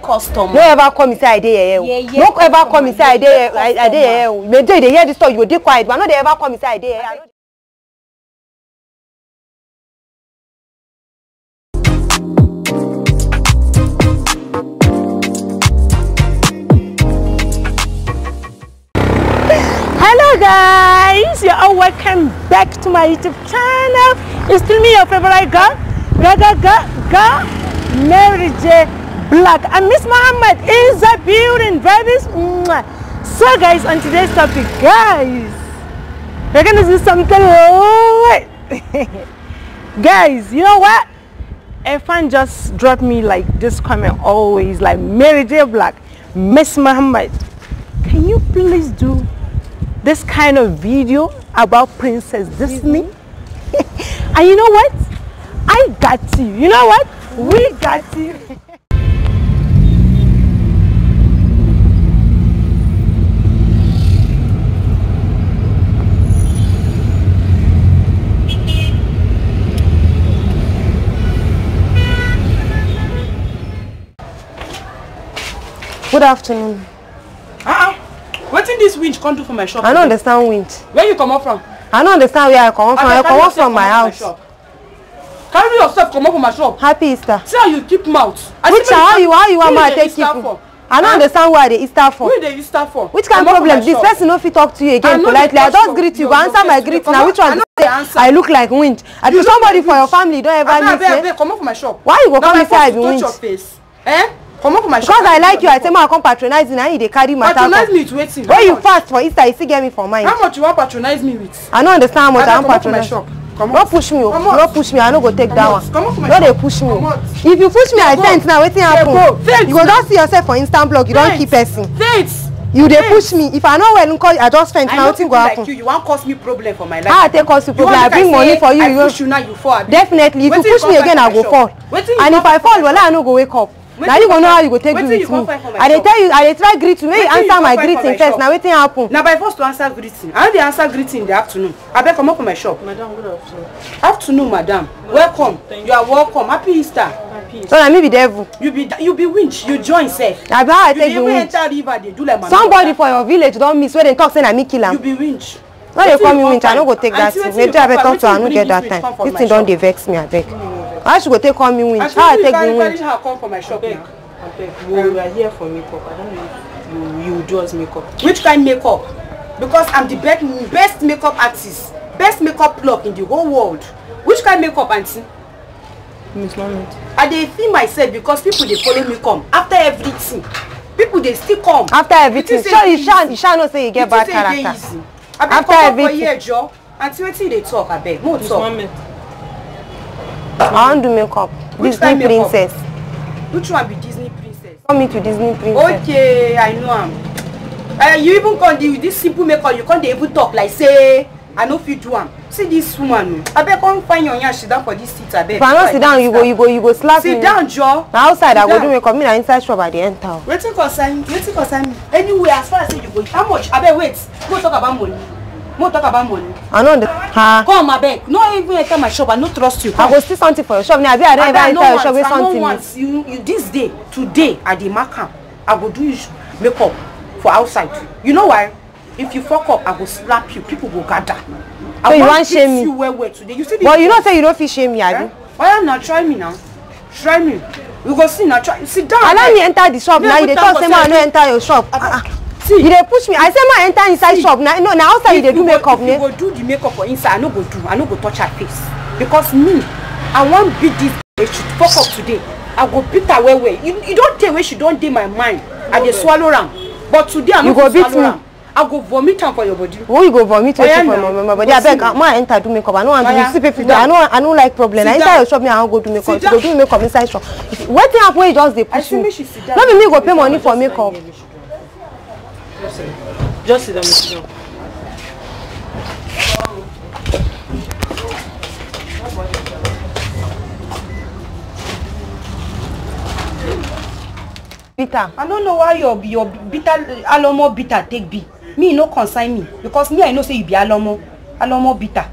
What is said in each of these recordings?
Customer. No ever come inside I dey here. No ever come inside I dey here. Me dey hear this story, you dey quiet, but no dey ever come inside I dey here. Hello guys, you're all welcome back to my YouTube channel. It's still me, your favorite girl, Mary J Black, and Miss Muhammad is a building, babies. So guys, on today's topic, guys, we're gonna do something. Guys, you know what? A fan just dropped me like this comment always, like, Mary J Black, Miss Muhammad, can you please do this kind of video about Princess Disney? And you know what? I got you. You know what? We got you. Good afternoon. What's in this winch come do for my shop? I don't understand winch. Where you come up from? I don't understand where I come from. I come up from my house. Carry yourself come up from my shop. Happy Easter. See how you keep mouth. Which how you want me to take you for? I don't understand why they Easter for. Who they Easter for? Which kind of problem? This person no fit talk to you again politely. I just greet you, but answer my greeting. Now which one? I look like winch. I do somebody for your family. Don't ever miss me. Come up from my shop. Why you go come inside the winch? Come up from my shop. Because I like you, I say I come patronize you. Now you dey carry matter. Patronize me with waiting. When you fast for Easter, you still get me for mind. How much you want patronize me with? I don't understand how much I want patronize. Don't push me. Don't push me. I no go take that one. Don't they push me. If you push me, I sent now. Wetin happen? You go just see yourself for instant block. You don't keep person. You dey push me. If I know well, I just faint now. Wetin go happen? You want cause me problem for my life. I take cause you problem. I bring money for you. I push you now. You fall. Definitely. If you push me again, I go fall. And if I fall, well, I no go wake up. Now you go know how you go take me with me. I dey tell you, I dey try greeting. When you answer my greeting first, now wetin happen? Now by force to answer greeting. I dey answer greeting in the afternoon. I beg come up from my shop. Madam, good afternoon. Afternoon, madam. Welcome. You are welcome. Happy Easter. Happy Easter. So na me be devil. You be winch. You join safe. Na how I take the winch. River, do like somebody for your village don't miss where they talk say na me kill am. You be winch. No dey call me winch. I no go take that thing. Maybe I better talk to her. I no get that time. This thing don't dey vex me. I beg. How she go take call me winch? How I take the winch? How come for my shop now? We are here for makeup. I don't know if you do us makeup. Which kind makeup? Because I'm the best makeup artist, best makeup plug in the whole world. Which kind makeup, auntie? Miss Muhammad. I dey feel myself because people they follow me come after everything. People they still come after everything. Sure, you shall not say you get bad character. After everything. Joe, auntie, wetin they talk? I beg, more talk. I want to do makeup. Disney princess. Which one be Disney princess? Come me to Disney princess. Okay, I know am. You even come with this simple makeup. You can't even talk like say I know fit do am. See this woman. I beg come find your sit down for this seat. I beg. If I not sit down, you go slap me. Sit down, Joe. Now outside I go do makeup. Me na inside shop at the enter. Wetin concern me? Anyway, as far as you go, how much? I beg wait. Go talk about money. More talk about money. I know the come, I beg. No even enter my shop. I no trust you. Come. I go steal something for your shop. Now I don't ever enter your shop with something. Once you this day, today at the market, I go do makeup for outside. You know why? If you fuck up, I go slap you. People go gather. So you want shame me? You well today. You see but you don't say you don't feel shame me, Abi. Why not try me now? Try me. We go see now. Try. Sit down. Allow me enter the shop now. You dey talk say man no enter your shop. See, you dey push me. I say man enter inside shop now. No, now outside you dey do makeup. If you go do the makeup for inside, I no go do. I no go touch her face because me, I want beat this. She fuck up today. I go beat her well. You don't tell where she don't dey my mind. I dey swallow am. But today I no go swallow am. I go vomit am for your body. Who you go vomit for my body? I beg, man enter do makeup. I no want to see people. I no like problem. I enter your shop me. I go do makeup. You go do makeup inside shop. Wetin happen when you just dey push me? No be me go pay money for makeup. Just sit down, sit down. Bitter. I don't know why your bitter alomo bitter take be. Me no concern me because me I know say you be alomo bitter.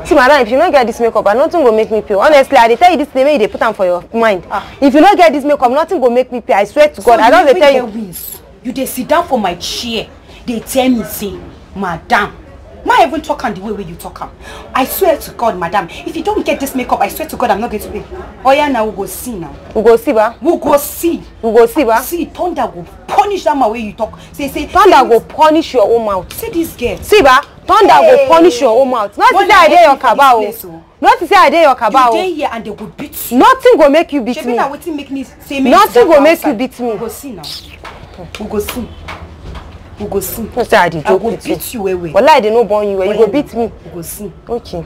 See, madam, if you don't get this makeup, nothing will make me pay. Honestly, I tell you this, they put them for your mind. If you don't get this makeup, nothing will make me pay. I swear to God, I don't tell you. Wins. You they sit down for my chair. They tell me, say, madam. Why even talk on the way you talk on? I swear to God, madam, if you don't get this makeup, I swear to God, I'm not going to pay. Oh yeah, now we'll go see now. We'll go see, ba? We'll go see. We'll go see, ba? See, Thunder will punish that my way you talk. Say, Thunder will punish your own mouth. See this girl. See, ba? Thunder will punish your own mouth. Not to say I dare your cabal. Not to say I dare your cabal. You dare here and they will beat you. Nothing will make you beat me. Nothing will make you beat me. We'll go see now. We'll go see. We'll go see. No say I did joke with you. Beat you away. Well, I didn't know born you. You go beat me. We'll go see. Okay.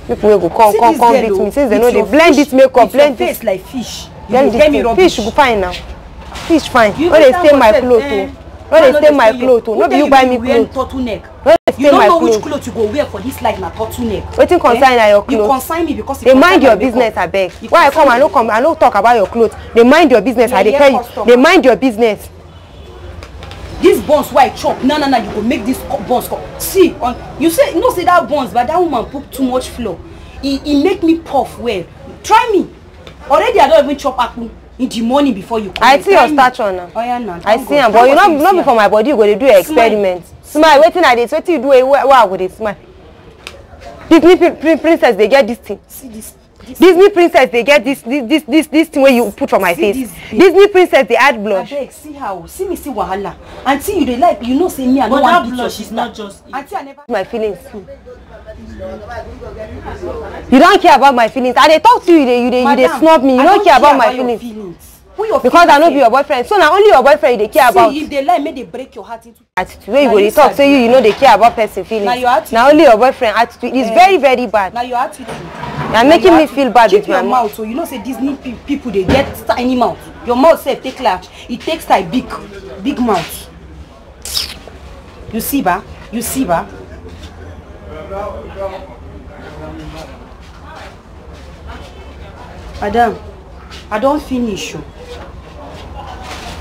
People will go come beat me. Since they know they blend this makeup, blend this face like fish. Blend this fish go fine now. Fish fine. When they stain my clothes, when they stain my clothes, no be you buy me clothes. You don't know which clothes you go wear for this life na turtleneck. Wetin concern na your clothes? You consign me because they mind your business, abeg. Why I come, I no talk about your clothes. They mind your business. I dey tell you. They mind your business. These buns why I chop? No, you go make this buns come. See, you say no say that buns, but that woman put too much flour. He make me puff well. Try me. Already I don't even chop akpu in the morning before you come. I see your stature now. Oh yeah, now. I see am, but you not before my body. You go to do experiments. Smile, waiting at this. What you do? Why would they smile? Disney princess, they get this thing. See this. Disney princess, they get this thing where you put on my face. Disney princess, they add blush. Abeg, see how? See me see wahala. Until you dey like, you know, say me I no want blush. Is not just. Until I never. My feelings. You don't care about my feelings. I dey talk to you, you dey snub me. You don't care about my feelings. Because I know be your boyfriend. So now only your boyfriend they care about. See, if they lie, may they break your heart into attitude. Where you go, they talk, say you know they care about person feelings. Now only your boyfriend attitude is very, very bad. Now your attitude. You're making me feel bad with my mouth. So you know, say Disney people they get tiny mouth. Your mouth say take large. It takes like big mouth. You see, ba? You see, ba? Madam, I don't finish you.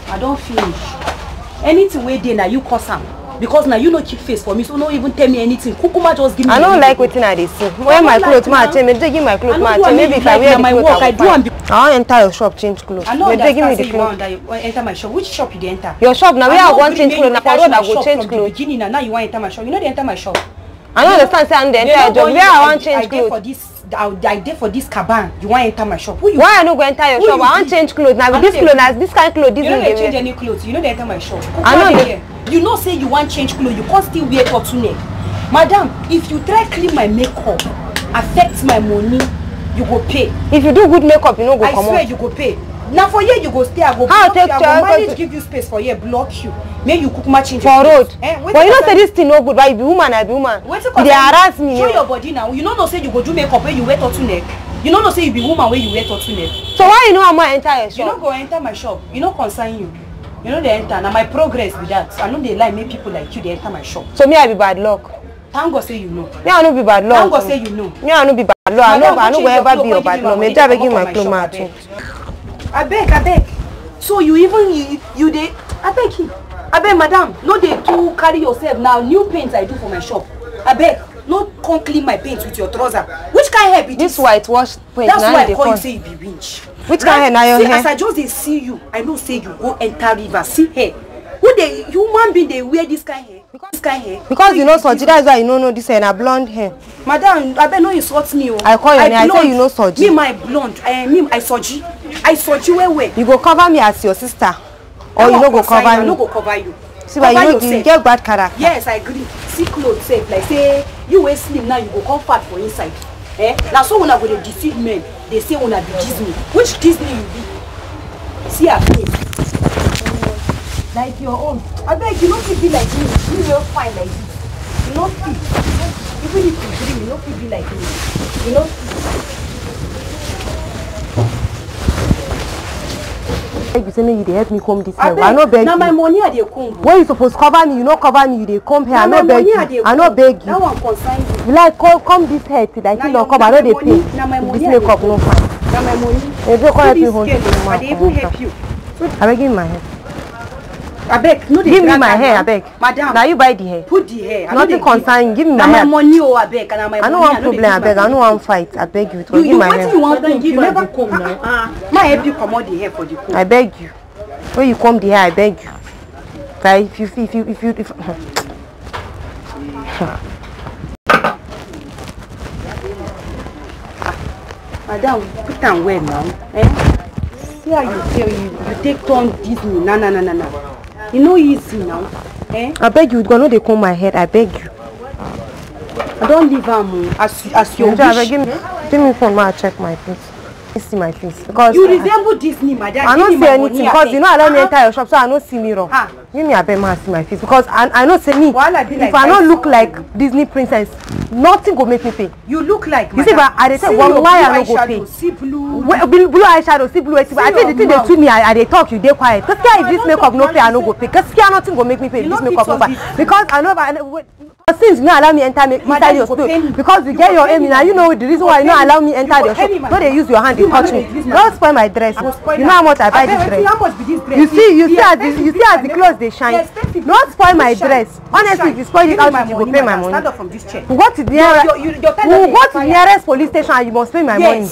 I don't finish. Anything where they now you cause am. Because now you no keep face for me, so no even tell me anything. Kukuma just give me. I don't like waiting at this. Wear my clothes, ma. Give my clothes, ma. Maybe if I wear my clothes, I want to enter your shop, change clothes. I know that. Give me the clothes. Enter my shop. Which shop you dey enter? Your shop. Now where I want change clothes. Now for road I go change clothes. Beginning now you want enter my shop. You know they enter my shop. I don't understand. Say I'm the enter job. Where I want change clothes. I did for this caban. You want to enter my shop? Why I no go enter your shop? I want change clothes. Now with this clothes, now this kind of clothes, this you know they change any clothes. You know they enter my shop. I know. You know say you want change clothes. You can't still wear turtleneck. Madam, if you try clean my makeup, affect my money, you go pay. If you do good makeup, you know go come on. I swear you go pay. Now for here you go stay. I go block you. I go manage give you space for here. Block you. Make you cook my change for road. But you know say this thing no good. But you be woman, I be woman. They harass me. Show your body now. You know say you go do makeup when you wear turtleneck. You know say you be woman when you wear turtleneck. So why you know I'm gonna enter your shop? You know go enter my shop. You know concern you. You know they enter. Now my progress with that. I know they like make people like you they enter my shop. So me I be bad luck. Thank God say you know. Me I no be bad luck. Thank God say you know. Me I no be bad luck. I no go ever be your bad luck. Me just begging my clothes ma too. I beg. So you even you dey I beg madam, no dey too carry yourself now. New paint I do for my shop. I beg, no come clean my paint with your trouser. Which kind of hair be this? Whitewash paint. That's why I call you say you be winch. Which kind of hair na your hair? As I just dey see you, I know say you go enter river. See hair. Who dey human being dey wear this kind of hair? Because you know Soji, that's why you know this hair na blonde hair. Madam, I beg no insult me. I call your name. I say you know Soji. Me my blonde. I Soji. I Soji where? You go cover me as your sister, or you no go cover me. I no go cover you. See why you know you get bad character. Yes, I agree. See clothes safe. Like say you wear slim now, you go come fat for inside. Now so when I go to deceive men, they say when I be Disney. Which Disney you be? See her face. Like your own. I beg you not to be like me. You will fine like this. You not fit. Even if you dream, you not to be like me. You not fit. You say me you dey help me comb this hair. I no beg you. Now my money I dey comb. When you supposed cover me, you no cover me. You dey comb hair. I no beg you. I no beg you. That one concern you. You like comb this hair till I think no come. I no dey pay. This makeup no fine. Now my money. If you come help me hold it, I dey even help you. I beg you my hair. Abeg, no dey give me my hair, abeg. Madam. Now you buy the hair. Put the hair. Nothing concern. Give me my hair. My money, oh, abeg, and my money. I don't want problem, abeg. I don't want fight. I beg you. Give my hair. You want to give never come now. My help you comot the hair for the comb. I beg you. When you comb the hair, I beg you. Like if you Madam, put am well now. See how you feel, you take turn Disney. No. You know easy now. I beg you, gonna they comb my head. I beg you. I don't leave am as your wish. Give me phone, ma check my face. See my face because you resemble Disney, madam. I don't see anything because you know I don't enter your shop, so I don't see mirror. Give me a beg, ma see my face because I know say me. If I don't look like Disney princess, nothing go make me pay. You look like. You see, but I say one why I don't go pay. See blue. Blue eyeshadow, see blue. I think the thing they treat me, I they talk, you they quiet. Cause if this makeup no pay, I no go pay. Cause nothing go make me pay. This makeup no pay because I know. Since you not allow me enter inside your store because you get your aim now, you know the reason why you not allow me enter your shop. No, they use your hand to touch me. Don't spoil my dress. You know how much I buy this dress. How much be this dress? You see as the clothes they shine. Don't spoil my dress. Honestly, if you spoil it out, you go pay my money. Stand up from this chair. We go to the nearest police station and you must pay my money.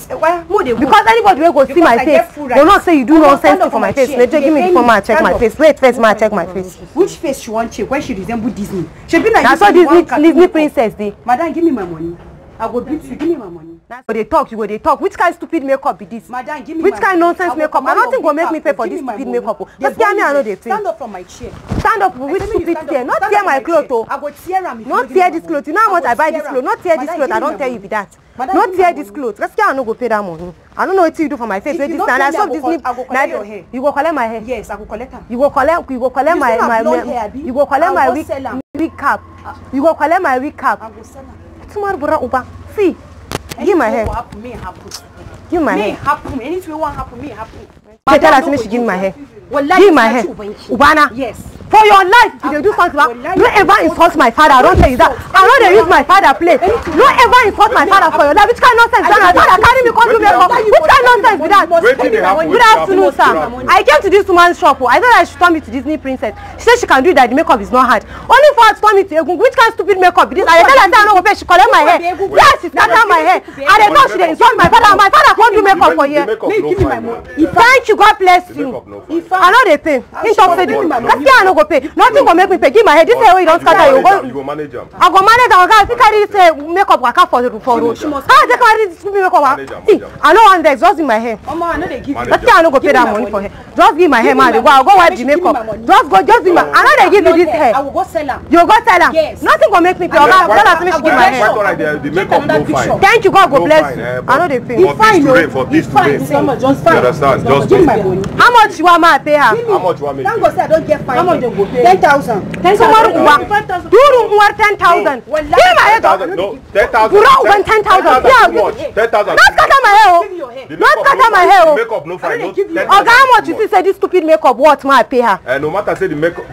Because anybody will go see my face. They not say you do nonsense for my face. They just give me the phone and check my face. Wait first, ma check my face. Which face she want check? When she resemble Disney? She be like Disney princess dey. Madam, give me my money. I go beat you. Give me my money. But they talk, you go they talk. Which kind of stupid makeup be this? Madam, give me which kind of nonsense makeup? I don't think go make me pay for this stupid makeup. Just scare me, I know they pay. Stand up from my chair. Stand up with stupid tear. Not tear my clothes, oh. I go tear am. Not tear this clothes. You know how much I buy this clothes. Not tear this clothes. I don't tell you be that. Not tear this clothes. Just scare I no go pay that money. I don't know what you do for my face. Wait this time. I saw Disney. I go collect your hair. You go collect my hair. Yes, I go collect am. You go collect my you go collect my wig cap. You go collect my wig cap. I go sell am. Tomorrow bura uba. See. Give my hair. Give my hair. Anything want happen, me happen. Tell us she give my hair. Give my hair. Ubana. Yes. For your life, if you do something about, don't ever insult my father. I don't tell you that. I know they use my father play. Don't ever insult my father for your life. Which kind of nonsense? My father carry me come to makeup. Which kind of nonsense with that? Good afternoon, sir. I came to this woman's shop. I thought I should turn me to Disney princess. She said she can do it, that the makeup is not hard. Only for her to turn me to Egungun. Which kind of stupid makeup is this? I tell her I don't go pay. She collect my hair. Yes, she scatter my hair. And they thought she dey insult my father. My father can't do makeup for you. Give me my money. Thank you. God bless you. I know they pay. He talk say this. That's why I no go pay. Nothing go make me pay. Give my head. This hair wey you don't scatter, you go manage am. I go manage am. I fit carry this makeup waka for road. How I take carry this makeup? See, I no want vex. Just give my hair. I know they give you. That's why I no go pay that money for hair. Just give my hair, man. I'll go wipe the makeup. Just give my. I know they give you this hair. I will go sell am. You go sell am. Yes. Nothing go make me pay. Oga, tell her to make she give my hair. The makeup no fine. Thank you, God go bless you. I know they pay. For this to rain. You understand? Just give my money. How much you want me to pay her? How much you want me to Thank pay? God say I don't get fine. How much they go pay? 10,000. 10,000. Do you want 10,000? Give my head. 10,000. No, 10,000. You don't want 10,000. Yeah. 10,000. Not scatter my hair. Not scatter my hair. The makeup no fine. Oga, how much you see say this stupid makeup? What ma pay her? No matter say the makeup,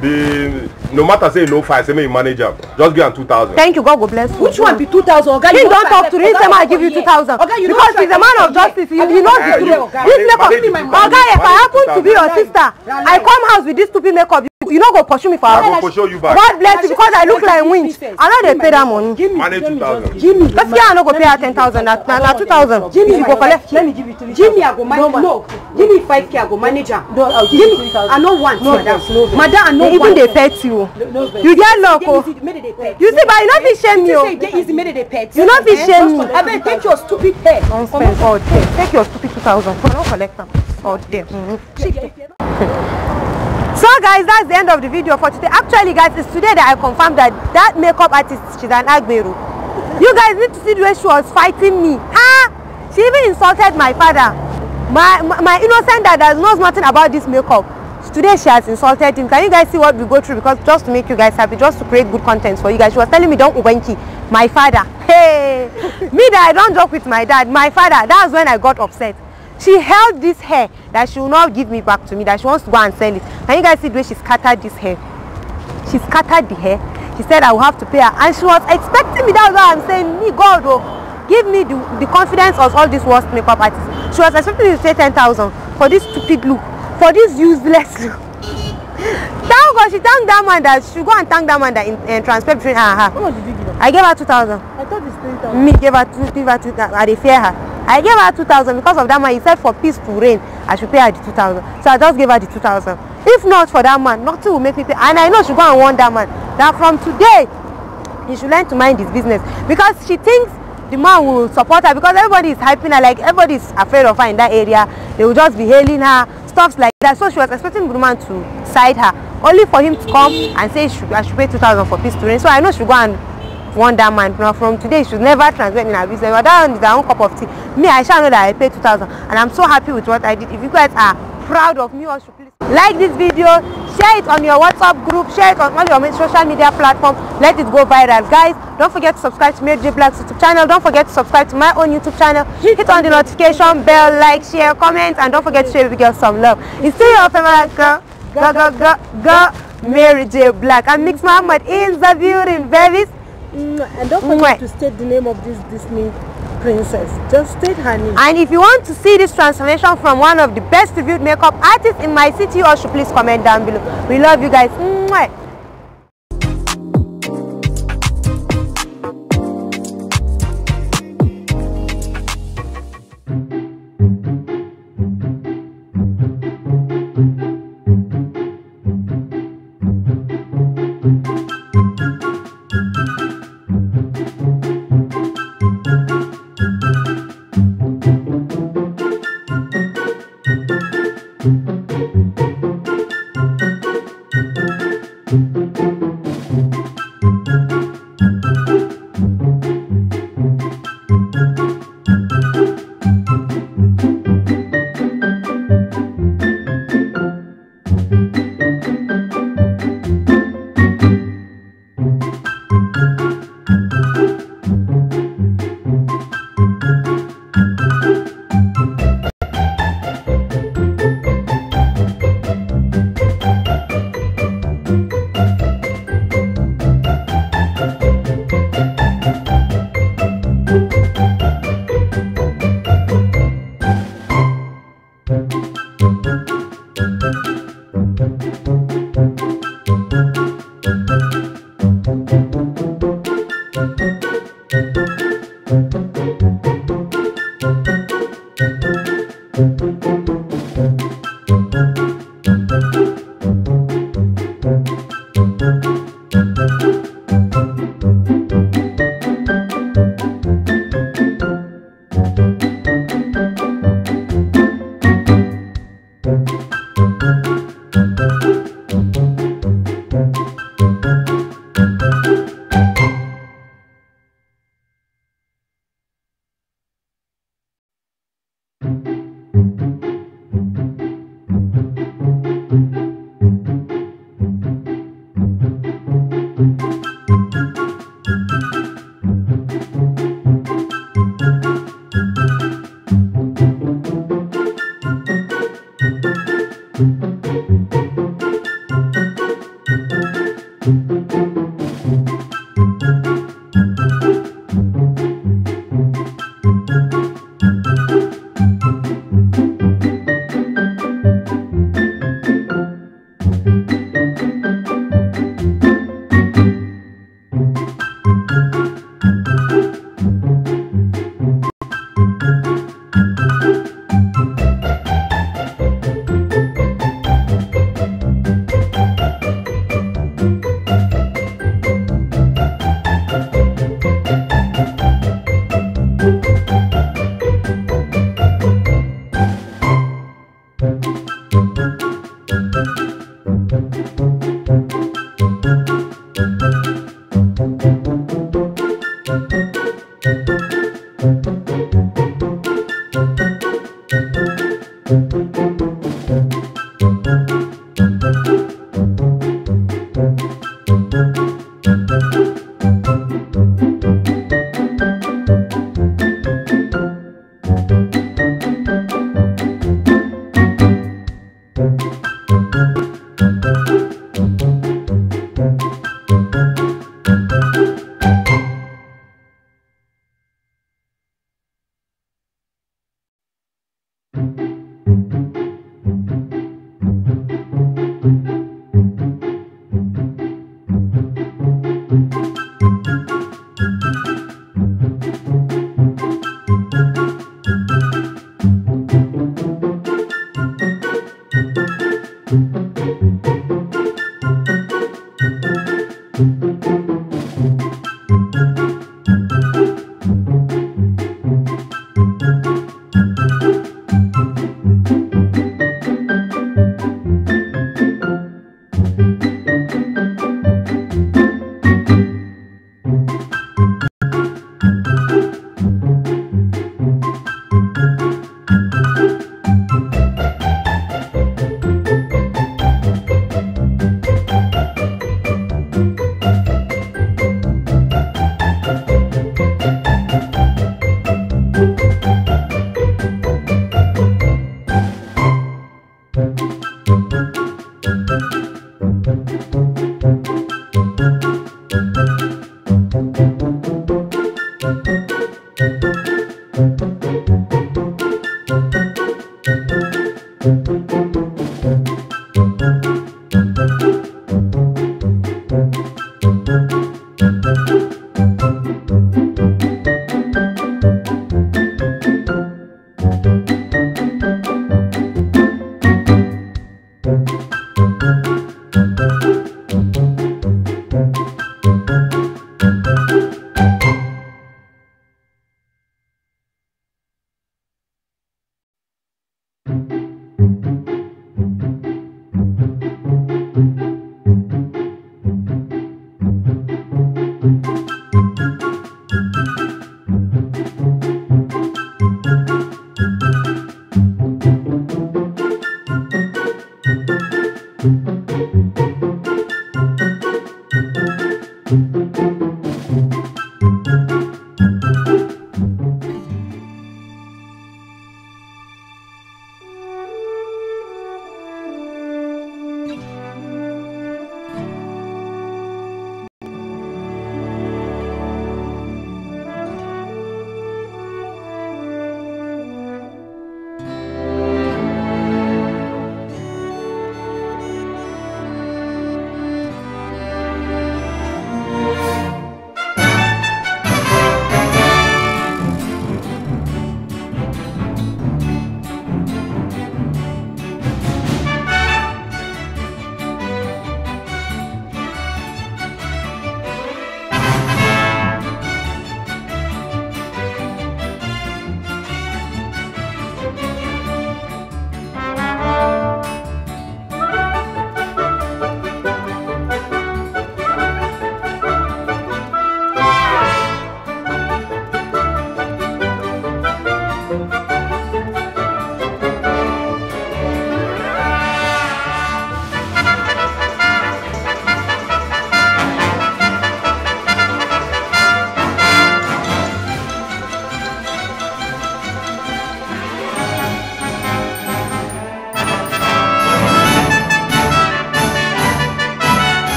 no matter say no fine, say me manage am. Just give am 2,000. Thank you, God go bless you. Which one be 2,000? Oga, He don't talk to me. He say I give you 2,000 because he's a man of justice. He knows the truth. This makeup, Oga, if I happen to be your sister, I come house with this stupid makeup. You not go pursue me for I go pursue you back. God bless you because I look like winch. I know they pay that money. Manage 2,000. Jimmy, let's get I no go pay her 10,000. Na 2,000. Jimmy, you go collect. Let me give you 3. Jimmy, I go manage. No, give me 5K. I go manage her. Jimmy, I no want. Madam, I no want. Even they pet you. You get luck. You see, but you not be shame me. You not be shame me. I bet take your stupid hair. Take your stupid 2,000. Don't collect them. Oh, there. So guys, that's the end of the video for today. Actually guys, it's today that I confirmed that makeup artist, she's an Agberu. You guys need to see the way she was fighting me. She even insulted my father. My innocent dad that knows nothing about this makeup. Today she has insulted him. Can you guys see what we go through? Because just to make you guys happy, just to create good content for you guys. She was telling me don't ubenki my father. Hey, me that I don't joke with my dad. My father, that's when I got upset. She held this hair that she will not give me back to me, that she wants to go and sell it. Can you guys see the way she scattered this hair? She scattered the hair. She said I will have to pay her. And she was expecting me. That's why I'm saying, me, God, oh, give me the confidence of all these worst makeup artists. She was expecting me to pay 10,000 for this stupid look, for this useless look. Thank God she thanked that man that she go and thank that man that in transfer between her and her. How much did you give her? I gave her 2,000. I thought it's 3,000. Me gave her 2,000. I dey fear her. I gave her 2,000 because of that man. He said for peace to reign, I should pay her the 2,000. So I just gave her the 2,000. If not for that man, nothing will make me pay. And I know she go and warn that man that from today he should learn to mind his business, because she thinks the man will support her because everybody is hyping her, like everybody is afraid of her in that area. They will just be hailing her, stuff like that. So she was expecting the man to side her, only for him to come and say I should pay 2,000 for peace to reign. So I know she go and warn that man. Now from today she should never transact in her business. But that one is her own cup of tea. Me, I shall know that I paid 2,000 and I'm so happy with what I did. If you guys are proud of me, or should please like this video, share it on your WhatsApp group, share it on all your social media platforms, let it go viral. Guys, don't forget to subscribe to Mary J Black's YouTube channel. Don't forget to subscribe to my own YouTube channel. Hit on the notification bell, like, share, comment, and don't forget to show the girl some love. It's still your favorite girl, go, Mary J Black. And Mix Muhammad in the building, babies. And don't forget to state the name of this Disney princess. Just state her name. And if you want to see this transformation from one of the best reviewed makeup artists in my city, or should please comment down below. We love you guys.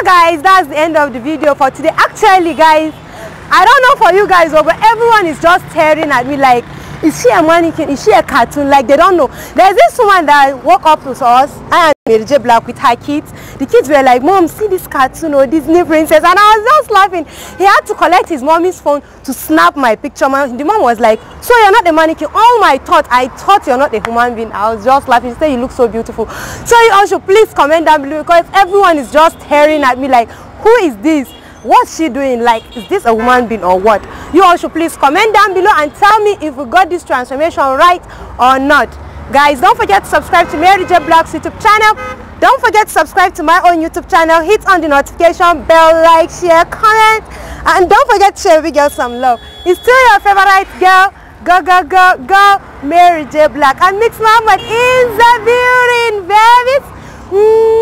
guys, that's the end of the video for today. Actually guys, I don't know for you guys, but everyone is just staring at me like, is she a mannequin? Is she a cartoon? Like they don't know. There's this woman that walked up to us, I am Mary J Black, with her kids. The kids were like, Mom, see this cartoon or Disney princess, and I was just laughing. He had to collect his mommy's phone to snap my picture. The mom was like, so you're not a mannequin? All my thought, I thought you're not a human being. I was just laughing. She said you look so beautiful. So you all should please comment down below, because everyone is just staring at me like, who is this? What's she doing? Like, is this a human being or what? You all should please comment down below and tell me if we got this transformation right or not. Guys, don't forget to subscribe to Mary J Blogs YouTube channel. Don't forget to subscribe to my own YouTube channel. Hit on the notification bell, like, share, comment, and don't forget to share with girls some love. It's still your favorite girl, go, Mary J Blog, and Mix Muhammad in the building, babies.